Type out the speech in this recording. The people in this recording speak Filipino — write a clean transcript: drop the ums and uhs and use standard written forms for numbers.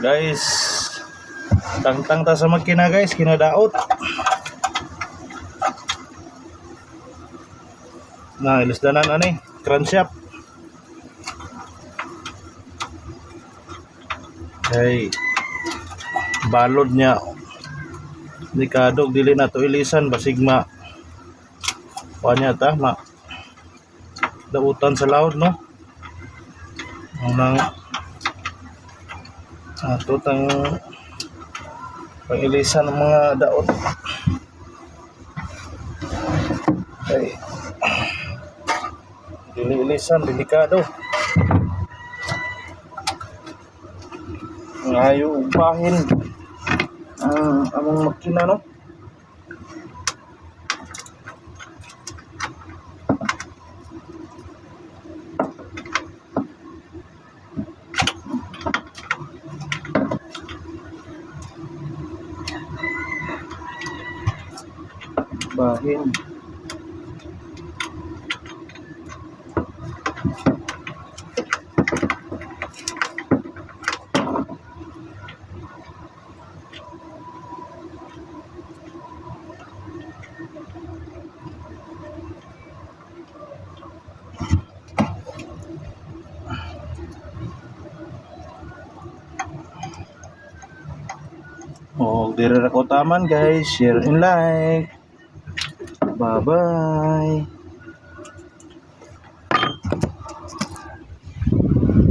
Guys, tangtang ta sa makina guys, kinadaot. Nah, ilisdanan ani, crankshaft. Hey, balod niya. Di kadog dili na to ilisan basig ma. Wanya ta ma. Dautan sa laod no. Nang ato tang pangilisan ng mga daot. Hey. Dili ilisan, delikado. Ngayo upahin ang among makina no. Bahin. Oh, dire ra ko taman guys, share and like. Bye bye.